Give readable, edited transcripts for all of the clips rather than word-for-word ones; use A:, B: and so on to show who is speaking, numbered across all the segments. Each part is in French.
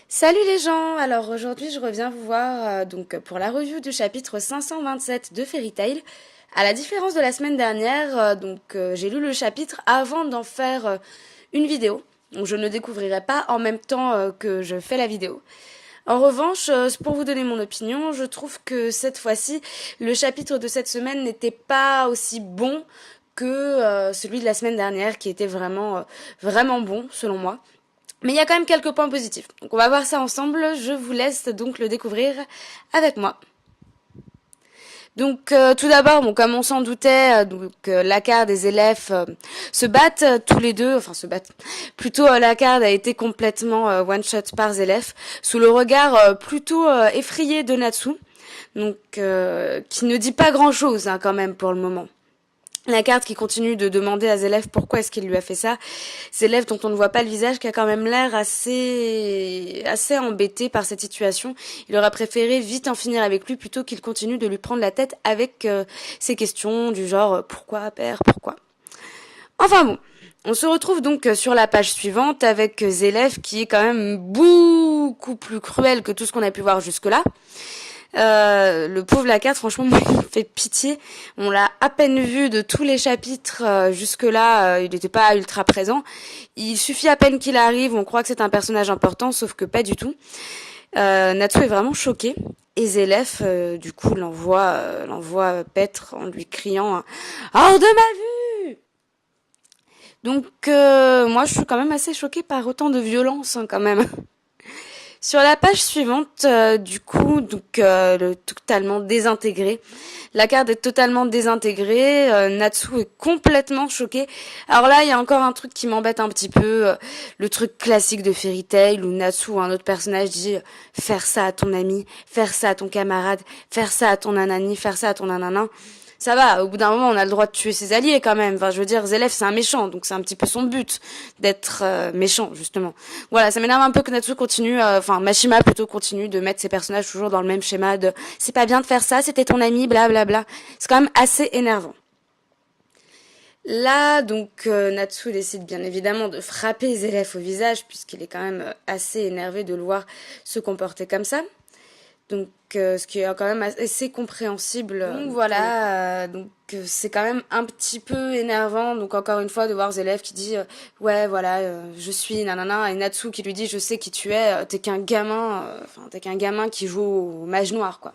A: Salut les gens! Alors aujourd'hui je reviens vous voir donc pour la review du chapitre 527 de Fairy Tail. À la différence de la semaine dernière, j'ai lu le chapitre avant d'en faire une vidéo. Donc je ne découvrirai pas en même temps que je fais la vidéo. En revanche, pour vous donner mon opinion, je trouve que cette fois-ci, le chapitre de cette semaine n'était pas aussi bon que celui de la semaine dernière, qui était vraiment bon selon moi. Mais il y a quand même quelques points positifs. Donc on va voir ça ensemble. Je vous laisse donc le découvrir avec moi. Donc tout d'abord, bon, comme on s'en doutait, la carte des élèves se battent tous les deux, enfin se battent. Plutôt la carte a été complètement one shot par Zélef sous le regard plutôt effrayé de Natsu, donc qui ne dit pas grand chose quand même pour le moment. La carte qui continue de demander à Zélef pourquoi est-ce qu'il lui a fait ça. Zélef dont on ne voit pas le visage, qui a quand même l'air assez embêté par cette situation. Il aurait préféré vite en finir avec lui plutôt qu'il continue de lui prendre la tête avec ces questions du genre pourquoi père, pourquoi. Enfin bon. On se retrouve donc sur la page suivante avec Zélef qui est quand même beaucoup plus cruel que tout ce qu'on a pu voir jusque-là. Le pauvre Lacarte, franchement, moi, il me fait pitié. On l'a à peine vu de tous les chapitres jusque-là, il n'était pas ultra présent. Il suffit à peine qu'il arrive, on croit que c'est un personnage important, sauf que pas du tout. Natsu est vraiment choqué. Et Zélef, du coup, l'envoie paître en lui criant « Hors de ma vue !» Donc, moi, je suis quand même assez choquée par autant de violence, quand même. Sur la page suivante, totalement désintégré. La carte est totalement désintégrée. Natsu est complètement choqué. Alors là, il y a encore un truc qui m'embête un petit peu. Le truc classique de Fairy Tail où Natsu ou un autre personnage dit faire ça à ton ami, faire ça à ton camarade, faire ça à ton nanani, faire ça à ton nanana. Ça va, au bout d'un moment, on a le droit de tuer ses alliés quand même. Enfin, je veux dire, Zélef, c'est un méchant, donc c'est un petit peu son but d'être méchant, justement. Voilà, ça m'énerve un peu que Natsu continue, Mashima plutôt continue de mettre ses personnages toujours dans le même schéma de c'est pas bien de faire ça, c'était ton ami, blablabla. Bla, bla. C'est quand même assez énervant. Là, Natsu décide bien évidemment de frapper Zélef au visage, puisqu'il est quand même assez énervé de le voir se comporter comme ça. Donc, ce qui est quand même assez compréhensible. Donc voilà, c'est quand même un petit peu énervant. Donc encore une fois, de voir Zélef qui dit ouais voilà, je suis nanana, et Natsu qui lui dit je sais qui tu es, t'es qu'un gamin, t'es qu'un gamin qui joue au mage noir quoi.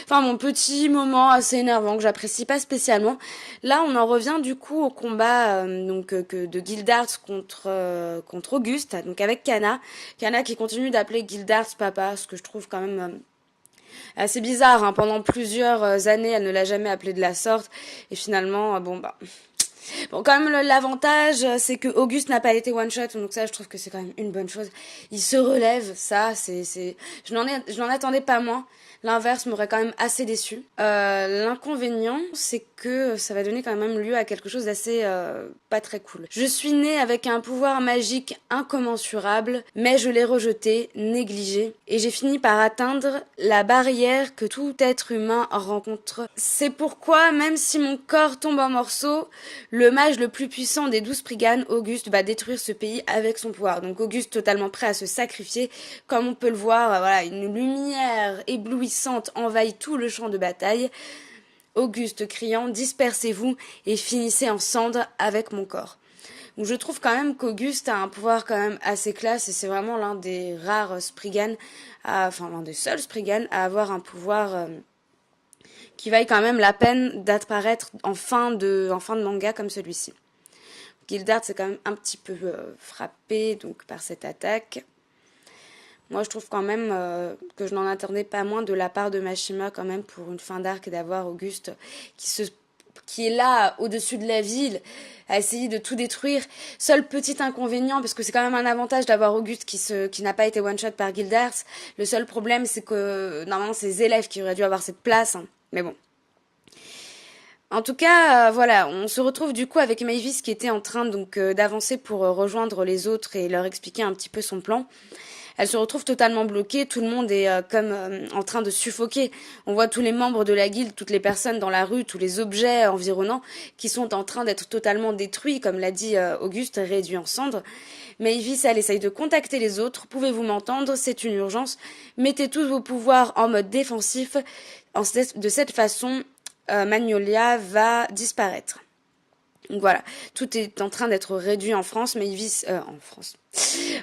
A: Enfin, mon petit moment assez énervant que j'apprécie pas spécialement. Là, on en revient du coup au combat de Gildarts contre Auguste, donc avec Kana. Kana qui continue d'appeler Gildarts papa, ce que je trouve quand même assez bizarre. Hein. Pendant plusieurs années, elle ne l'a jamais appelé de la sorte. Et finalement, Bon, quand même, l'avantage, c'est que Auguste n'a pas été one-shot, donc ça, je trouve que c'est quand même une bonne chose. Il se relève, ça, je n'en attendais pas moins. L'inverse m'aurait quand même assez déçu. L'inconvénient, c'est que ça va donner quand même lieu à quelque chose d'assez pas très cool. Je suis née avec un pouvoir magique incommensurable, mais je l'ai rejeté, négligé, et j'ai fini par atteindre la barrière que tout être humain rencontre. C'est pourquoi, même si mon corps tombe en morceaux, le mage le plus puissant des 12 Spriggan, Auguste, va détruire ce pays avec son pouvoir. Donc Auguste totalement prêt à se sacrifier. Comme on peut le voir, voilà, une lumière éblouissante envahit tout le champ de bataille. Auguste criant « Dispersez-vous et finissez en cendres avec mon corps ». Donc je trouve quand même qu'Auguste a un pouvoir quand même assez classe et c'est vraiment l'un des rares Spriggan, l'un des seuls Spriggan à avoir un pouvoir qui vaille quand même la peine d'apparaître en fin de manga comme celui-ci. Gildart s'est quand même un petit peu frappé donc par cette attaque. Moi, je trouve quand même que je n'en attendais pas moins de la part de Mashima quand même pour une fin d'arc d'avoir Auguste qui est là au-dessus de la ville à essayer de tout détruire. Seul petit inconvénient, parce que c'est quand même un avantage d'avoir Auguste qui n'a pas été one-shot par Gildart. Le seul problème, c'est que normalement, c'est les élèves qui auraient dû avoir cette place. Hein. Mais bon. En tout cas, voilà, on se retrouve du coup avec Mavis qui était en train d'avancer pour rejoindre les autres et leur expliquer un petit peu son plan. Elle se retrouve totalement bloquée, tout le monde est comme en train de suffoquer. On voit tous les membres de la guilde, toutes les personnes dans la rue, tous les objets environnants qui sont en train d'être totalement détruits, comme l'a dit Auguste, réduits en cendres. Mavis, elle essaye de contacter les autres. Pouvez-vous m'entendre? C'est une urgence. Mettez tous vos pouvoirs en mode défensif. De cette façon, Magnolia va disparaître. Donc voilà, tout est en train d'être réduit en France.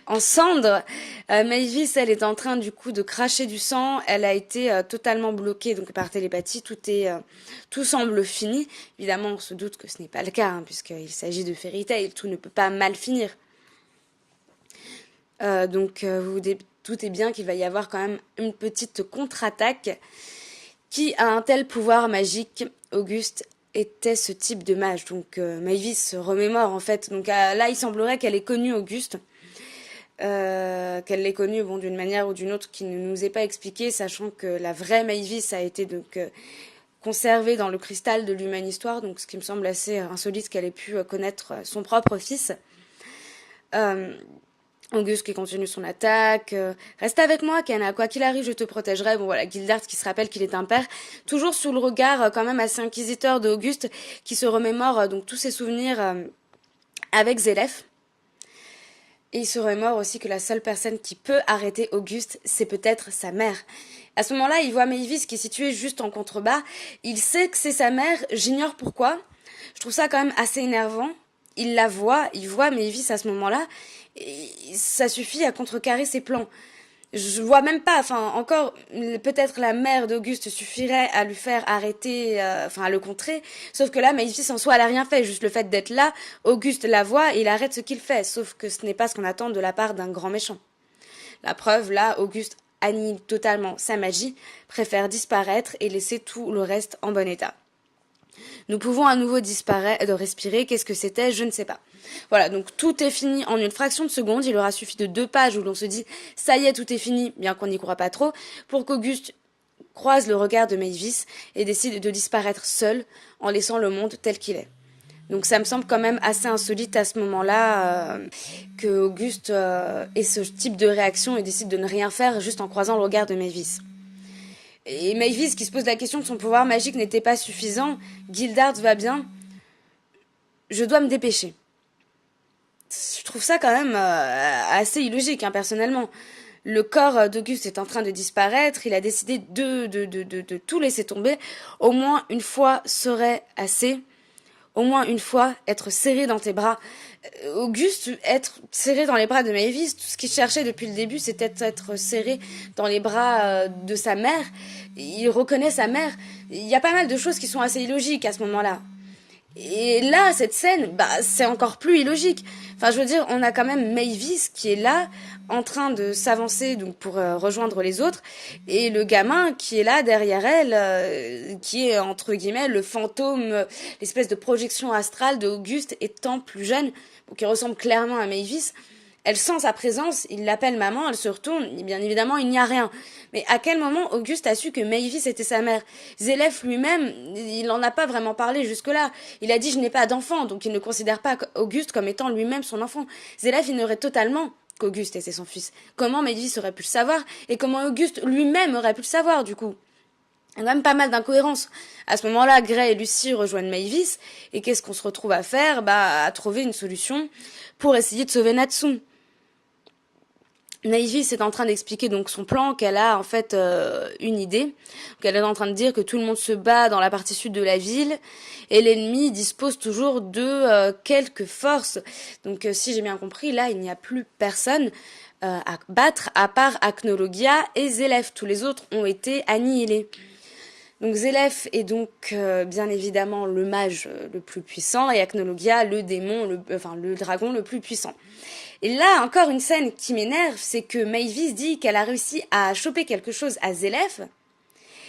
A: En cendres. Mavis, elle est en train du coup de cracher du sang. Elle a été totalement bloquée donc par télépathie. Tout semble fini. Évidemment, on se doute que ce n'est pas le cas, hein, puisqu'il s'agit de Fairy Tail. Tout ne peut pas mal finir. Vous vous doutez bien qu'il va y avoir quand même une petite contre-attaque. Qui a un tel pouvoir magique? Auguste était ce type de mage. Donc Mavis se remémore en fait. Donc là, il semblerait qu'elle ait connu Auguste. Qu'elle l'ait connu d'une manière ou d'une autre qui ne nous est pas expliquée, sachant que la vraie Mavis a été donc conservée dans le cristal de l'Humanistoire, donc ce qui me semble assez insolite qu'elle ait pu connaître son propre fils. Auguste qui continue son attaque. Reste avec moi, Kenna. Quoi qu'il arrive, je te protégerai. Bon voilà, Gildart qui se rappelle qu'il est un père. Toujours sous le regard quand même assez inquisiteur d'Auguste, qui se remémore donc tous ses souvenirs avec Zélef. Et il se remémore aussi que la seule personne qui peut arrêter Auguste, c'est peut-être sa mère. À ce moment-là, il voit Mavis qui est située juste en contrebas. Il sait que c'est sa mère. J'ignore pourquoi. Je trouve ça quand même assez énervant. Il la voit, il voit Mavis à ce moment-là. Et ça suffit à contrecarrer ses plans. Je vois même pas, encore, peut-être la mère d'Auguste suffirait à lui faire arrêter, à le contrer. Sauf que là, Mavis en soi, elle a rien fait. Juste le fait d'être là, Auguste la voit et il arrête ce qu'il fait. Sauf que ce n'est pas ce qu'on attend de la part d'un grand méchant. La preuve, là, Auguste annihile totalement sa magie, préfère disparaître et laisser tout le reste en bon état. Nous pouvons à nouveau de respirer. Qu'est-ce que c'était? Je ne sais pas. Voilà, donc tout est fini en une fraction de seconde. Il aura suffi de 2 pages où l'on se dit « ça y est, tout est fini », bien qu'on n'y croit pas trop, pour qu'Auguste croise le regard de Mavis et décide de disparaître seul en laissant le monde tel qu'il est. Donc ça me semble quand même assez insolite à ce moment-là que Auguste ait ce type de réaction et décide de ne rien faire juste en croisant le regard de Mavis. Et Mavis qui se pose la question que son pouvoir magique n'était pas suffisant. Gildart va bien. Je dois me dépêcher. Je trouve ça quand même assez illogique, hein, personnellement. Le corps d'Auguste est en train de disparaître. Il a décidé de tout laisser tomber. Au moins une fois serait assez. Au moins une fois être serré dans tes bras. Auguste, être serré dans les bras de Mavis, tout ce qu'il cherchait depuis le début, c'était être serré dans les bras de sa mère. Il reconnaît sa mère. Il y a pas mal de choses qui sont assez illogiques à ce moment-là. Et là, cette scène, c'est encore plus illogique. Enfin, je veux dire, on a quand même Mavis qui est là, en train de s'avancer donc pour rejoindre les autres, et le gamin qui est là derrière elle, qui est entre guillemets le fantôme, l'espèce de projection astrale d'Auguste étant plus jeune, qui ressemble clairement à Mavis. Elle sent sa présence, il l'appelle maman, elle se retourne, et bien évidemment il n'y a rien. Mais à quel moment Auguste a su que Mavis était sa mère? Zélef lui-même, il n'en a pas vraiment parlé jusque-là. Il a dit je n'ai pas d'enfant, donc il ne considère pas Auguste comme étant lui-même son enfant. Zélef ignorait totalement qu'Auguste était son fils. Comment Mavis aurait pu le savoir? Et comment Auguste lui-même aurait pu le savoir du coup? Il y a quand même pas mal d'incohérences. À ce moment-là, Gray et Lucie rejoignent Mavis, et qu'est-ce qu'on se retrouve à faire? À trouver une solution pour essayer de sauver Natsu. Mavis est en train d'expliquer donc son plan, qu'elle a en fait une idée. Donc, elle est en train de dire que tout le monde se bat dans la partie sud de la ville et l'ennemi dispose toujours de quelques forces. Donc si j'ai bien compris, là il n'y a plus personne à battre à part Acnologia et Zélef. Tous les autres ont été annihilés. Donc Zélef est donc bien évidemment le mage le plus puissant et Acnologia le démon, le dragon le plus puissant. Et là, encore une scène qui m'énerve, c'est que Mavis dit qu'elle a réussi à choper quelque chose à Zélef,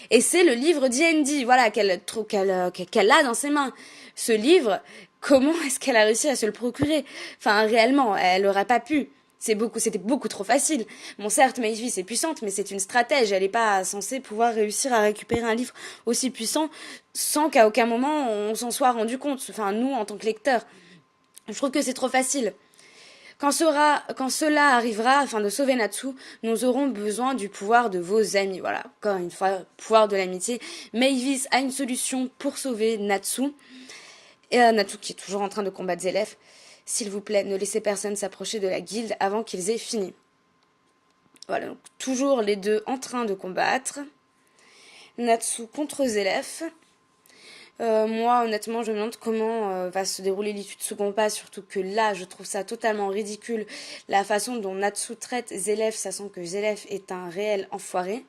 A: et c'est le livre D&D, voilà, qu'elle a dans ses mains. Ce livre, comment est-ce qu'elle a réussi à se le procurer? Enfin, réellement, elle n'aurait pas pu. C'était beaucoup trop facile. Bon, certes, Mavis est puissante, mais c'est une stratège. Elle n'est pas censée pouvoir réussir à récupérer un livre aussi puissant sans qu'à aucun moment on s'en soit rendu compte. Enfin, nous, en tant que lecteurs. Je trouve que c'est trop facile. Quand cela arrivera, afin de sauver Natsu, nous aurons besoin du pouvoir de vos amis. Voilà, encore une fois, pouvoir de l'amitié. Mavis a une solution pour sauver Natsu. Et Natsu qui est toujours en train de combattre Zélef. S'il vous plaît, ne laissez personne s'approcher de la guilde avant qu'ils aient fini. Voilà, donc toujours les deux en train de combattre. Natsu contre Zélef. Moi, honnêtement, je me demande comment va se dérouler l'issue de ce combat, surtout que là, je trouve ça totalement ridicule, la façon dont Natsu traite Zélef, sachant que Zélef est un réel enfoiré.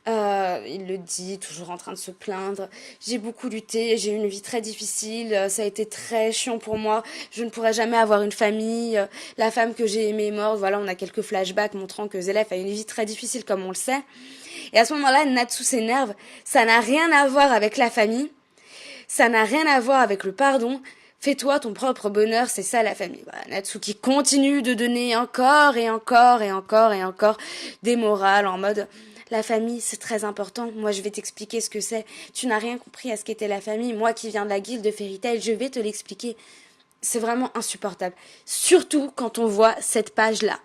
A: Il le dit, toujours en train de se plaindre. J'ai beaucoup lutté, j'ai eu une vie très difficile, ça a été très chiant pour moi. Je ne pourrai jamais avoir une famille. La femme que j'ai aimée est morte. Voilà, on a quelques flashbacks montrant que Zélef a une vie très difficile, comme on le sait. Et à ce moment-là, Natsu s'énerve. Ça n'a rien à voir avec la famille. Ça n'a rien à voir avec le pardon. Fais-toi ton propre bonheur, c'est ça la famille. Voilà, Natsu qui continue de donner encore et encore et encore et encore des morales en mode la famille c'est très important, moi je vais t'expliquer ce que c'est. Tu n'as rien compris à ce qu'était la famille, moi qui viens de la guilde de Fairy Tail, je vais te l'expliquer. C'est vraiment insupportable. Surtout quand on voit cette page-là.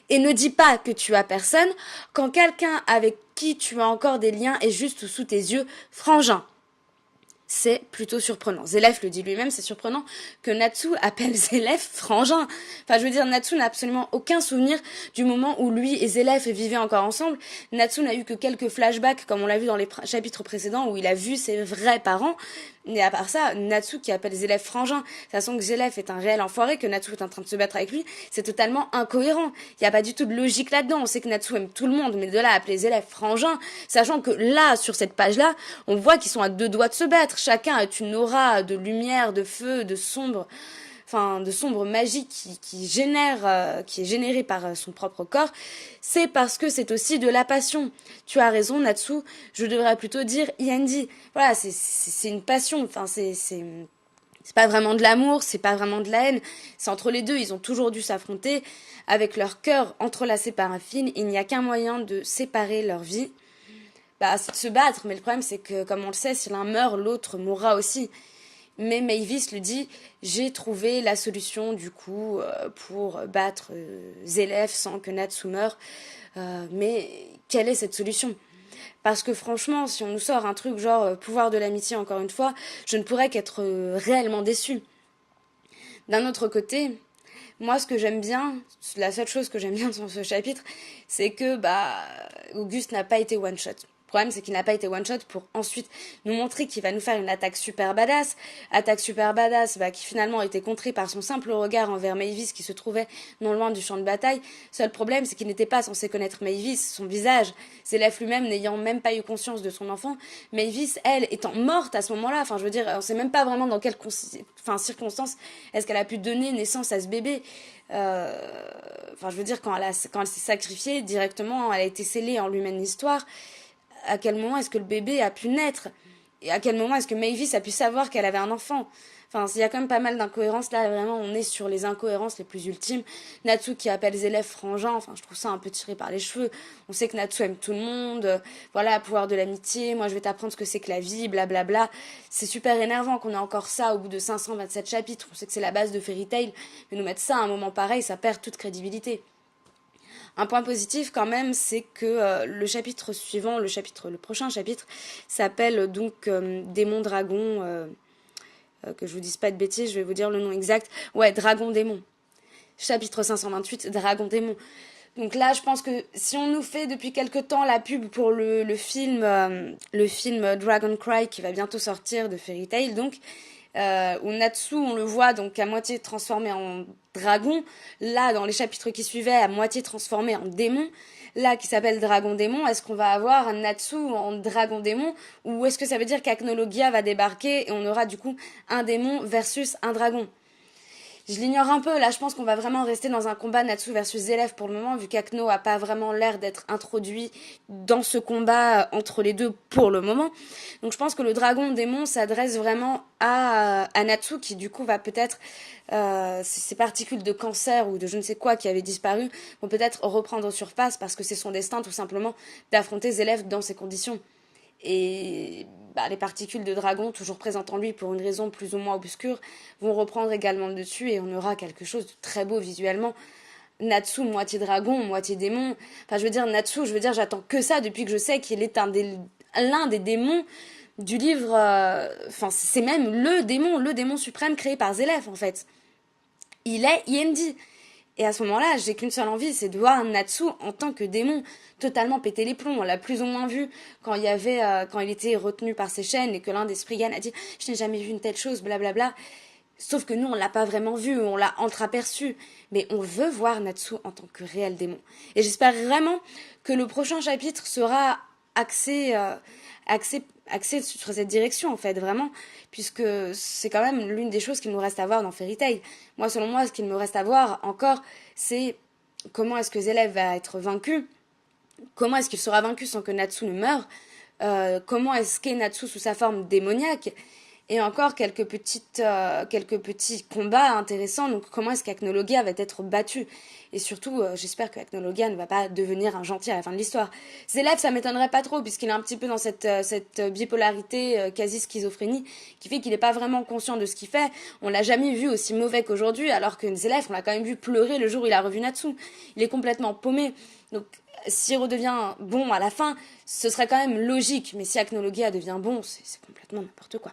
A: Et ne dis pas que tu as personne quand quelqu'un avec qui tu as encore des liens est juste sous tes yeux frangin. C'est plutôt surprenant. Zélef le dit lui-même, c'est surprenant que Natsu appelle Zélef frangin. Enfin, je veux dire, Natsu n'a absolument aucun souvenir du moment où lui et Zélef vivaient encore ensemble. Natsu n'a eu que quelques flashbacks, comme on l'a vu dans les chapitres précédents, où il a vu ses vrais parents. Mais à part ça, Natsu qui appelle Zélef frangin, sachant que Zélef est un réel enfoiré, que Natsu est en train de se battre avec lui, c'est totalement incohérent. Il n'y a pas du tout de logique là-dedans. On sait que Natsu aime tout le monde, mais de là à appeler Zélef frangin, sachant que là, sur cette page-là, on voit qu'ils sont à deux doigts de se battre. Chacun a une aura de lumière, de feu, de sombre magie qui est générée par son propre corps, c'est parce que c'est aussi de la passion. Tu as raison, Natsu, je devrais plutôt dire Yandy. Voilà, c'est une passion, enfin, c'est pas vraiment de l'amour, c'est pas vraiment de la haine, c'est entre les deux, ils ont toujours dû s'affronter, avec leur cœur entrelacé par un fil, il n'y a qu'un moyen de séparer leur vie, c'est de se battre, mais le problème c'est que, comme on le sait, si l'un meurt, l'autre mourra aussi. Mais Mavis lui dit, j'ai trouvé la solution du coup pour battre Zélef sans que Natsu meure. Mais quelle est cette solution? Parce que franchement, si on nous sort un truc genre pouvoir de l'amitié encore une fois, je ne pourrais qu'être réellement déçue. D'un autre côté, moi ce que j'aime bien, la seule chose que j'aime bien dans ce chapitre, c'est que Auguste n'a pas été one shot. Le problème, c'est qu'il n'a pas été one-shot pour ensuite nous montrer qu'il va nous faire une attaque super badass. Attaque super badass qui finalement a été contrée par son simple regard envers Mavis qui se trouvait non loin du champ de bataille. Seul problème, c'est qu'il n'était pas censé connaître Mavis, son visage. Zélef lui-même n'ayant même pas eu conscience de son enfant. Mavis, elle, étant morte à ce moment-là. Enfin, je veux dire, on sait même pas vraiment dans quelles circonstances est-ce qu'elle a pu donner naissance à ce bébé. Je veux dire, quand elle s'est sacrifiée, directement, elle a été scellée en lui-même l'histoire. À quel moment est-ce que le bébé a pu naître? Et à quel moment est-ce que Mavis a pu savoir qu'elle avait un enfant? Enfin, il y a quand même pas mal d'incohérences. Là, vraiment, on est sur les incohérences les plus ultimes. Natsu qui appelle Zélef frangin. Enfin, je trouve ça un peu tiré par les cheveux. On sait que Natsu aime tout le monde. Voilà, pouvoir de l'amitié. Moi, je vais t'apprendre ce que c'est que la vie, blablabla. C'est super énervant qu'on ait encore ça au bout de 527 chapitres. On sait que c'est la base de Fairy Tail. Mais nous mettre ça à un moment pareil, ça perd toute crédibilité. Un point positif quand même, c'est que le chapitre suivant, le prochain chapitre, s'appelle donc Démon Dragon, que je vous dise pas de bêtises, je vais vous dire le nom exact. Ouais, Dragon Démon. Chapitre 528, Dragon Démon. Donc là, je pense que si on nous fait depuis quelque temps la pub pour le film Dragon Cry qui va bientôt sortir de Fairy Tail, donc où Natsu, on le voit donc à moitié transformé en dragon, là dans les chapitres qui suivaient à moitié transformé en démon, là qui s'appelle Dragon Démon, est-ce qu'on va avoir un Natsu en Dragon Démon, ou est-ce que ça veut dire qu'Acnologia va débarquer et on aura du coup un démon versus un dragon? Je l'ignore un peu, là je pense qu'on va vraiment rester dans un combat Natsu versus Zélef pour le moment, vu qu'Akno a pas vraiment l'air d'être introduit dans ce combat entre les deux pour le moment. Donc je pense que le dragon démon s'adresse vraiment à Natsu, qui du coup va peut-être, ces particules de cancer ou de je ne sais quoi qui avaient disparu, vont peut-être reprendre surface parce que c'est son destin tout simplement d'affronter Zélef dans ces conditions. Et les particules de dragon, toujours présentes en lui pour une raison plus ou moins obscure, vont reprendre également le dessus et on aura quelque chose de très beau visuellement. Natsu, moitié dragon, moitié démon. Enfin, je veux dire, Natsu, j'attends que ça depuis que je sais qu'il est l'un des démons du livre. Enfin, c'est même le démon suprême créé par Zélef, en fait. Il est Yendi. Et à ce moment-là, j'ai qu'une seule envie, c'est de voir Natsu en tant que démon totalement péter les plombs. On l'a plus ou moins vu quand quand il était retenu par ses chaînes et que l'un des Spriggan a dit « Je n'ai jamais vu une telle chose, blablabla ». Sauf que nous, on l'a pas vraiment vu, on l'a entreaperçu. Mais on veut voir Natsu en tant que réel démon. Et j'espère vraiment que le prochain chapitre sera axé sur cette direction, en fait, vraiment. Puisque c'est quand même l'une des choses qu'il nous reste à voir dans Fairy Tail. Moi, selon moi, ce qu'il me reste à voir encore, c'est comment est-ce que Zélef va être vaincu. Comment est-ce qu'il sera vaincu sans que Natsu ne meure. Comment est-ce qu'est Natsu sous sa forme démoniaque. Et encore quelques petits combats intéressants. Donc comment est-ce qu'Acnologia va être battu. Et surtout, j'espère que Acnologia ne va pas devenir un gentil à la fin de l'histoire. Zélef, ça m'étonnerait pas trop, puisqu'il est un petit peu dans cette bipolarité, quasi-schizophrénie, qui fait qu'il n'est pas vraiment conscient de ce qu'il fait. On l'a jamais vu aussi mauvais qu'aujourd'hui, alors que Zélef, on l'a quand même vu pleurer le jour où il a revu Natsu. Il est complètement paumé. Donc, s'il redevient bon à la fin, ce serait quand même logique. Mais si Acnologia devient bon, c'est complètement n'importe quoi.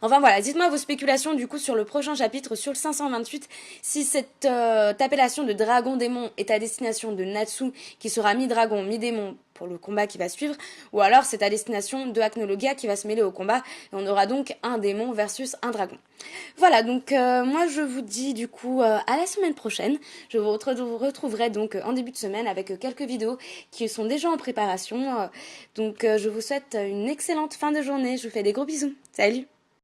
A: Enfin voilà, dites-moi vos spéculations du coup sur le prochain chapitre, sur le 528, si cette appellation de dragon-démon est à destination de Natsu, qui sera mi-dragon, mi-démon pour le combat qui va suivre, ou alors c'est à destination de Acnologia qui va se mêler au combat, et on aura donc un démon versus un dragon. Voilà, donc moi je vous dis du coup à la semaine prochaine. Je vous retrouverai donc en début de semaine avec quelques vidéos qui sont déjà en préparation. Donc je vous souhaite une excellente fin de journée, je vous fais des gros bisous. Salut!